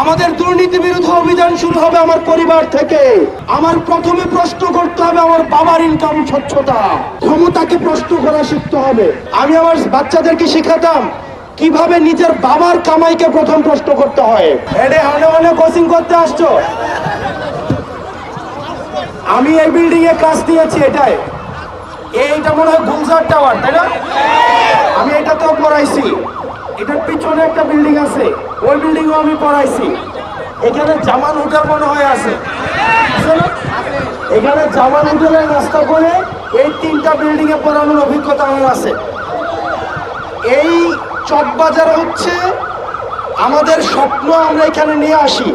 আমাদের দুর্নীতি বিরোধী অভিযান শুরু হবে আমার পরিবার থেকে। আমার প্রথমে প্রশ্ন করতে হবে আমার বাবার ইনকাম স্বচ্ছতা, ক্ষমতাকে প্রশ্ন করা শিখতে হবে। আমি আমার বাচ্চাদেরকে শিখাতাম কিভাবে নিজের বাবার কামাইকে প্রথম প্রশ্ন করতে হয়। এডে হানে হানে কোচিং করতে আসছো? আমি এই বিল্ডিং এ ক্লাস নিয়েছি, এটাই এইটা মনে হয় গুলজার টাওয়ার, তাই না? আমি এটাতেও পড়াইছি। এটার পিছনে একটা বিল্ডিং আছে, ওই বিল্ডিং ও আমি পড়াইছি। এখানে জামান হোটেল মনে হয় আছে, এখানে জামান হোটেলে নাস্তা করে এই তিনটা বিল্ডিং এ পড়ানোর অভিজ্ঞতা আমার আছে। এই চকবাজার হচ্ছে আমাদের স্বপ্ন, আমরা এখানে নিয়ে আসি।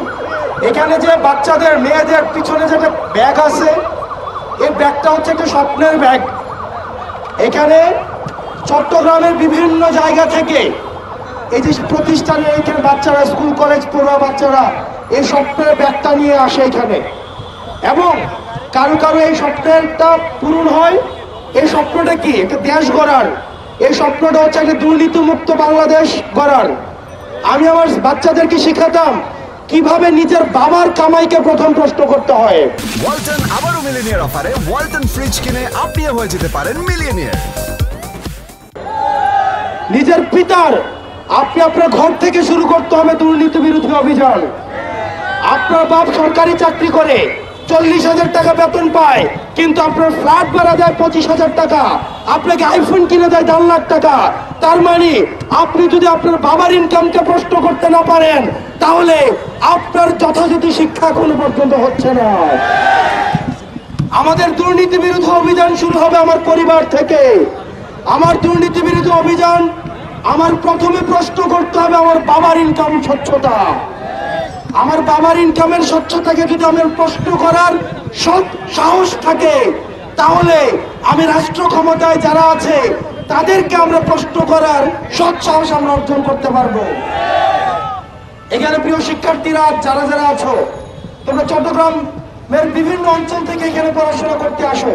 এখানে যে বাচ্চাদের মেয়েদের পিছনে যেটা ব্যাগ আছে, এই ব্যাগটা হচ্ছে একটা স্বপ্নের ব্যাগ। এখানে চট্টগ্রামের বিভিন্ন জায়গা থেকে এই যে প্রতিষ্ঠানে এখানে বাচ্চারা, স্কুল কলেজ পড়ুয়া বাচ্চারা এই স্বপ্নের ব্যাগটা নিয়ে আসে এখানে, এবং কারো কারো এই স্বপ্নটা পূরণ হয়। এই স্বপ্নটা কি? একটা দেশ গড়ার। এই স্বপ্নটা হচ্ছে একটা দুর্নীতিমুক্ত বাংলাদেশ গড়ার। আমি আমার বাচ্চাদেরকে শিখাতাম কিভাবে নিজের বাবার কামাইকে প্রথম প্রশ্ন করতে হয়। ওয়ালটন আবারও মিলিয়নিয়ার অফারে ওয়ালটন ফ্রিজ কিনে আপনিও হয়ে যেতে পারেন মিলিয়নিয়ার। নিজের পিতার আপনি আপনার ঘর থেকে শুরু করতে হবে দুর্নীতি বিরোধী অভিযান। আপনার বাপ সরকারি চাকরি করে 40,000 টাকা বেতন পায়, কিন্তু আপনার ফ্ল্যাট ভাড়া দেয় 25,000 টাকা, আপনাকে আইফোন কিনে দেয় 4 লাখ টাকা। তার মানে আপনি যদি আপনার বাবার ইনকামকে প্রশ্ন করতে না পারেন, তাহলে আপনার যথাযথ শিক্ষা এখনো পর্যন্ত হচ্ছে না। আমাদের দুর্নীতি বিরোধী অভিযান শুরু হবে আমার পরিবার থেকে। আমার দুর্নীতি বিরোধী অভিযান, আমার প্রথমে প্রশ্ন করতে হবে আমার বাবার ইনকাম স্বচ্ছতা। আমার বাবার ইনকামের স্বচ্ছতাকে যদি আমার প্রশ্ন করার সৎ সাহস থাকে, তাহলে আমি রাষ্ট্র ক্ষমতায় যারা আছে তাদেরকে আমরা প্রশ্ন করার সৎ সাহস আমরা অর্জন করতে পারবো। এখানে প্রিয় শিক্ষার্থীরা যারা যারা আছো, তোমরা চট্টগ্রামের বিভিন্ন অঞ্চল থেকে এখানে পড়াশোনা করতে আসো।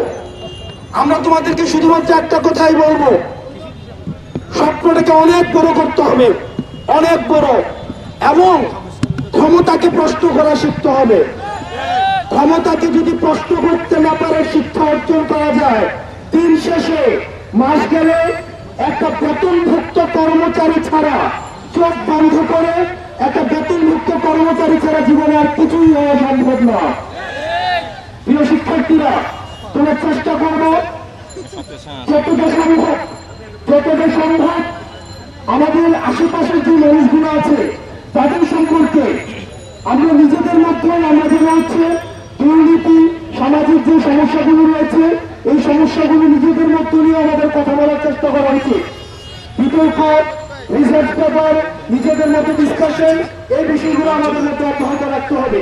আমরা তোমাদেরকে শুধুমাত্র একটা কথাই বলবো, স্বপ্নটাকে অনেক বড় করতে হবে, অনেক বড়, এবং ক্ষমতাকে প্রশ্ন করা শিখতে হবে। ক্ষমতাকে যদি প্রশ্ন করতে না পারে শিক্ষা অর্জন করা যায়, দিন শেষে মাস গেলে একটা বেতনভুক্ত কর্মচারী ছাড়া, চোখ বন্ধ করে একটা বেতনভুক্ত কর্মচারী ছাড়া জীবনে আর কিছুই হওয়া সম্ভব না। প্রিয় শিক্ষার্থীরা, তোমরা চেষ্টা করবো যতটা সম্ভব আমাদের আশেপাশের যে মানুষগুলো আছে তাদের সম্পর্কে আমরা নিজেদের মধ্যে, আমরা যেন হচ্ছে দুর্নীতি, সামাজিক যে সমস্যাগুলো রয়েছে, এই সমস্যাগুলো নিজেদের মধ্যে নিয়ে আমাদের কথা বলার চেষ্টা করা উচিত। বিতর্ক, রিসার্চ পেপার, নিজেদের মধ্যে ডিসকাশন, এই বিষয়গুলো আমাদের মধ্যে অব্যাহত রাখতে হবে।